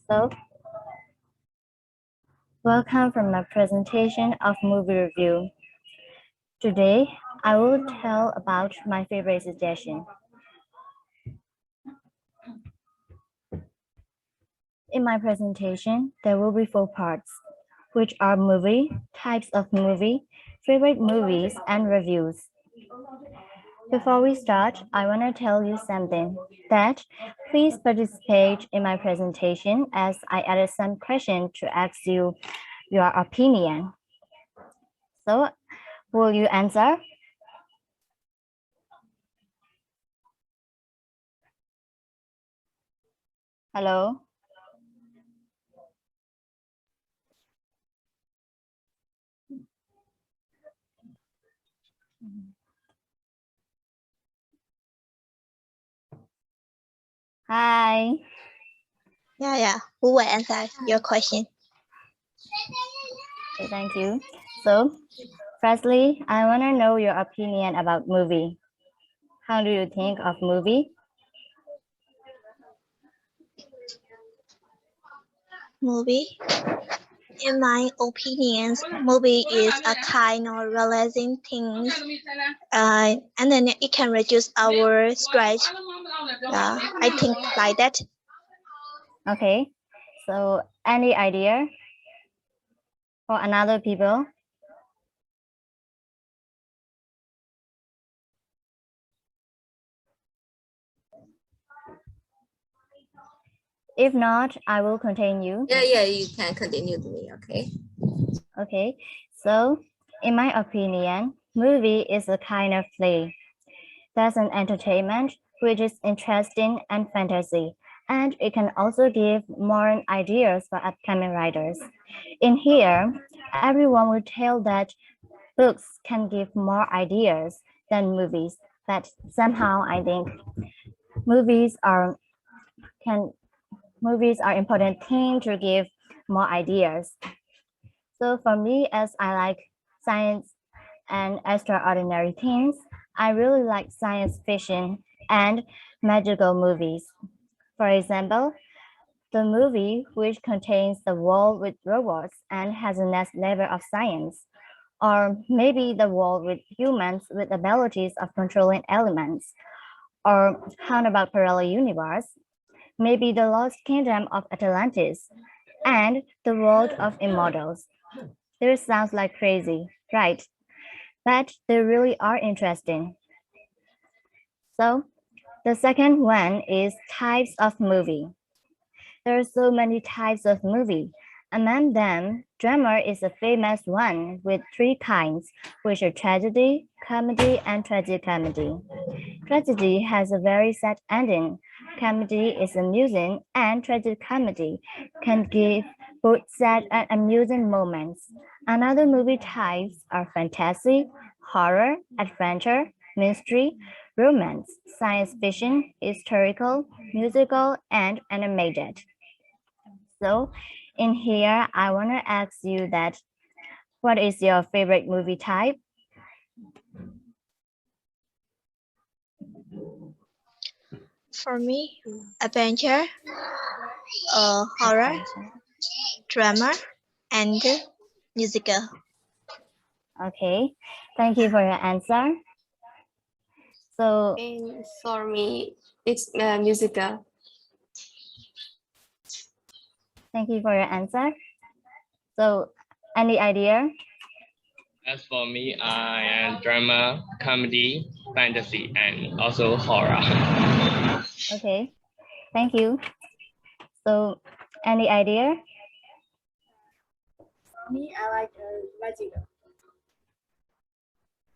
So, welcome from my presentation of movie review. Today, I will tell about my favorite suggestion. In my presentation, there will be 4 parts, which are movie, types of movie, favorite movies, and reviews. Before we start, I want to tell you something, that please participate in my presentation as I added some questions to ask you your opinion. So, will you answer? Hello? Hi. Yeah. Who will answer your question? Okay, thank you. So, firstly, I want to know your opinion about movie. How do you think of movie? Movie. In my opinions, movie is a kind of relaxing thing, and then it can reduce our stress. I think like that. Okay. So, any idea for another people? If not, I will continue. Yeah, you can continue to me, okay? Okay, so in my opinion, movie is a kind of play. That's an entertainment which is interesting and fantasy, and it can also give more ideas for upcoming writers. In here, everyone will tell that books can give more ideas than movies, but somehow I think movies are important thing to give more ideas. So for me, as I like science and extraordinary things, I really like science fiction and magical movies. For example, the movie which contains the world with robots and has a next level of science, or maybe the world with humans with abilities of controlling elements, or how about parallel universe, maybe the lost kingdom of Atlantis, and the world of immortals. This sounds like crazy, right? But they really are interesting. So the second one is types of movie. There are so many types of movie. Among them, drama is a famous one with 3 kinds, which are tragedy, comedy, and tragicomedy. Tragedy has a very sad ending. Comedy is amusing, and tragicomedy can give both sad and amusing moments. Another movie types are fantasy, horror, adventure, mystery, romance, science fiction, historical, musical, and animated. So in here, I want to ask you that, what is your favorite movie type? For me, adventure, horror, drama, and musical. Okay, thank you for your answer. So, And for me, it's musical. thank you for your answer. So, any idea? As for me, I am drama, comedy, fantasy, and also horror. Okay, thank you. So, any idea? Me, I like magical.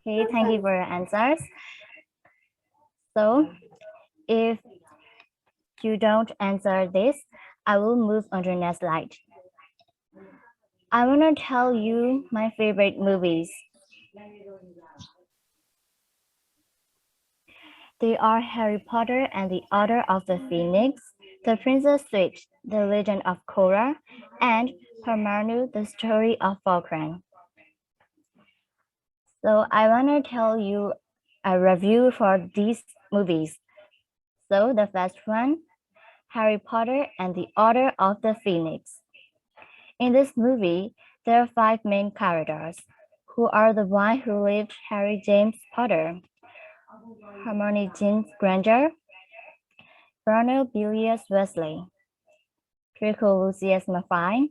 Okay, thank you for your answers. So, if you don't answer this, I will move on to the next slide. I want to tell you my favorite movies. They are Harry Potter and the Order of the Phoenix, The Princess Switch, The Legend of Korra, and Hermione, The Story of Falkland. So I want to tell you a review for these movies. So the first one, Harry Potter and the Order of the Phoenix. In this movie, there are 5 main characters, who are the one who lived Harry James Potter, Hermione Granger, Ronald Bilius Wesley, Draco Lucius Malfoy,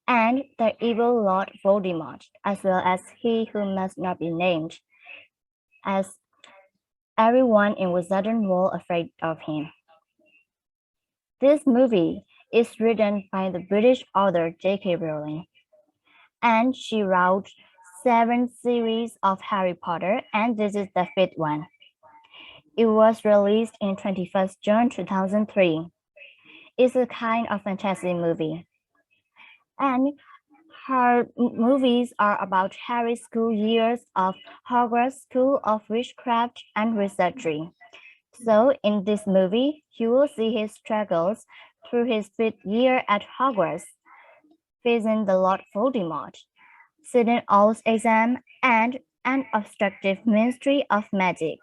and the evil Lord Voldemort, as well as he who must not be named, as everyone in Wizarding World afraid of him. This movie is written by the British author J.K. Rowling, and she wrote 7 series of Harry Potter, and this is the 5th one. It was released in 21st June 2003. It's a kind of fantasy movie. And her movies are about Harry's school years of Hogwarts School of Witchcraft and Wizardry. So in this movie, you will see his struggles through his 5th year at Hogwarts, facing the Lord Voldemort, sitting Owl's exam, and an obstructive Ministry of Magic.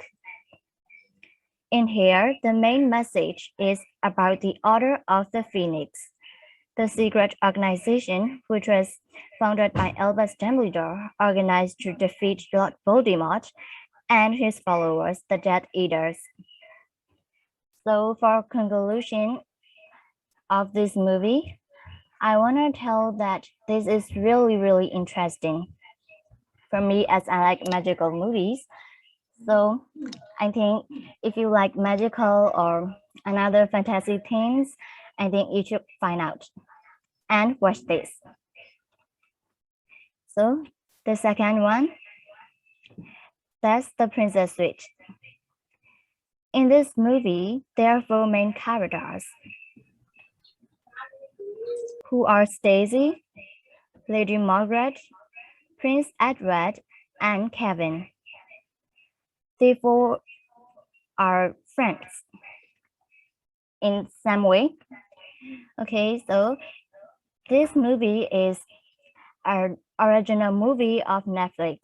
In here, the main message is about the Order of the Phoenix, the secret organization which was founded by Albus Dumbledore, organized to defeat Lord Voldemort and his followers, the Death Eaters. So for conclusion of this movie, I want to tell that this is really interesting for me, as I like magical movies. So I think if you like magical or another fantasy things, I think you should find out and watch this. So the second one, that's the Princess Switch. In this movie, there are 4 main characters, who are Stacy, Lady Margaret, Prince Edward, and Kevin. They 4 are friends in some way. Okay, so this movie is an original movie of Netflix,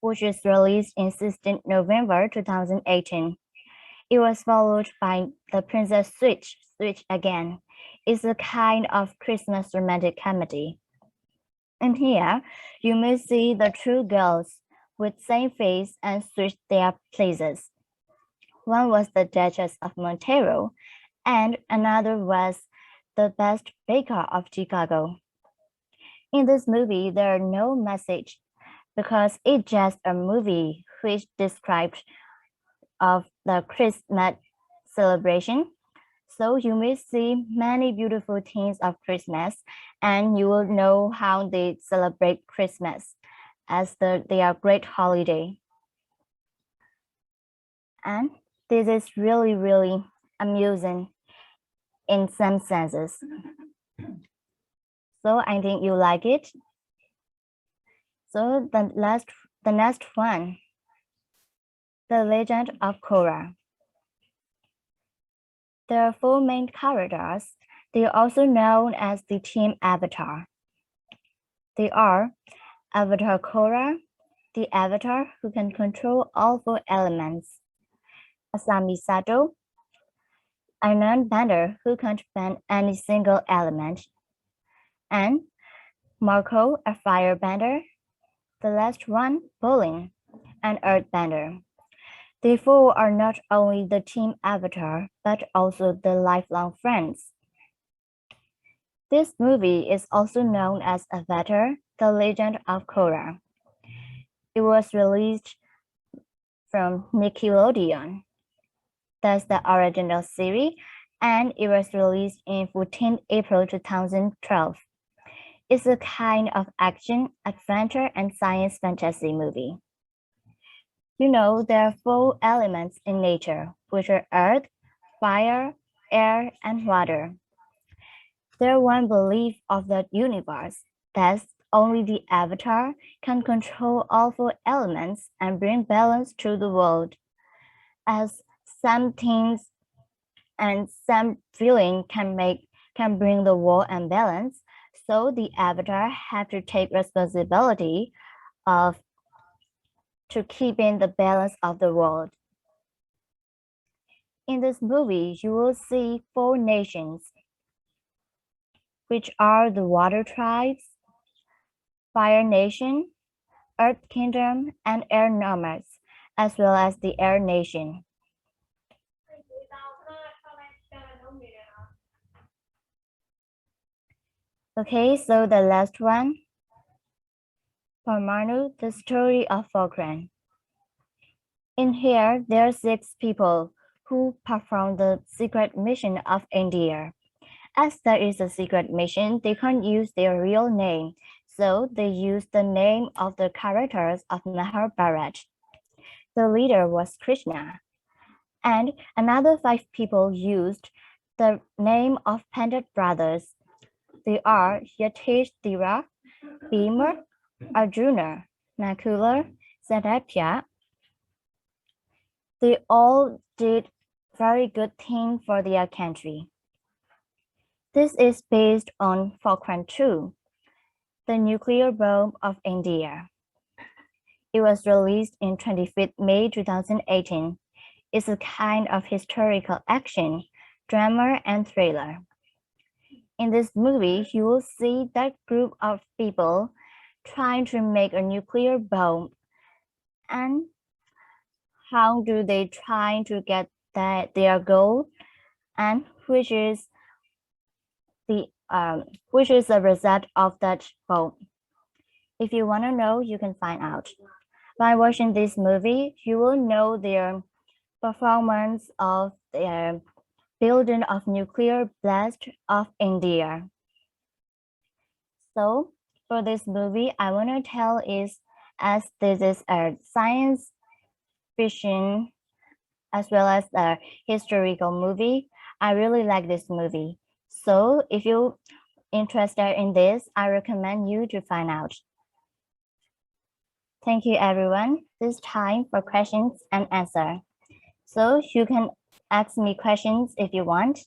which was released in 16 November 2018. It was followed by The Princess Switch Again. It's a kind of Christmas romantic comedy. And here, you may see the 2 girls with same face and switch their places. One was the Duchess of Montero, and another was the best baker of Chicago. In this movie, there are no message because it's just a movie which describes of the Christmas celebration. So you may see many beautiful things of Christmas, and you will know how they celebrate Christmas as they are great holiday. And this is really amusing in some senses. So I think you like it. So the next one, The Legend of Korra. There are 4 main characters. They are also known as the Team Avatar. They are Avatar Korra, the Avatar who can control all 4 elements, Asami Sato, an airbender who can't bend any single element, and Marco, a firebender, the last one, Bolin, an earthbender. They 4 are not only the Team Avatar, but also the lifelong friends. This movie is also known as Avatar, The Legend of Korra. It was released from Nickelodeon. That's the original series, and it was released in 14 April 2012. It's a kind of action, adventure, and science fantasy movie. You know, there are 4 elements in nature, which are earth, fire, air, and water. There's one belief of the universe that only the Avatar can control all 4 elements and bring balance to the world. As some things and some feeling can bring the world unbalanced, so the Avatar have to take responsibility to keeping the balance of the world. In this movie, you will see 4 nations, which are the Water Tribes, Fire Nation, Earth Kingdom, and Air Nomads, as well as the Air Nation. Okay, so the last one, Parmanu, the story of Pokhran. In here, there are 6 people who perform the secret mission of India. As there is a secret mission, they can't use their real name, so they use the name of the characters of Mahabharata. The leader was Krishna, and another 5 people used the name of Pandit brothers. They are Yudhishthira, Bhima, Arjuna, Nakula, Satyabhya. They all did very good thing for their country. This is based on Pokhran 2, the nuclear bomb of India. It was released in 25th May 2018. It's a kind of historical action, drama, and thriller. In this movie, you will see that group of people trying to make a nuclear bomb, and how do they try to get their goal, and which is the result of that bomb. If you want to know, you can find out. By watching this movie, you will know their performance of the building of nuclear blast of India. So for this movie, I want to tell is, as this is a science fiction as well as a historical movie, I really like this movie. So if you're interested in this, I recommend you to find out. Thank you, everyone. This time for questions and answer. So you can ask me questions if you want.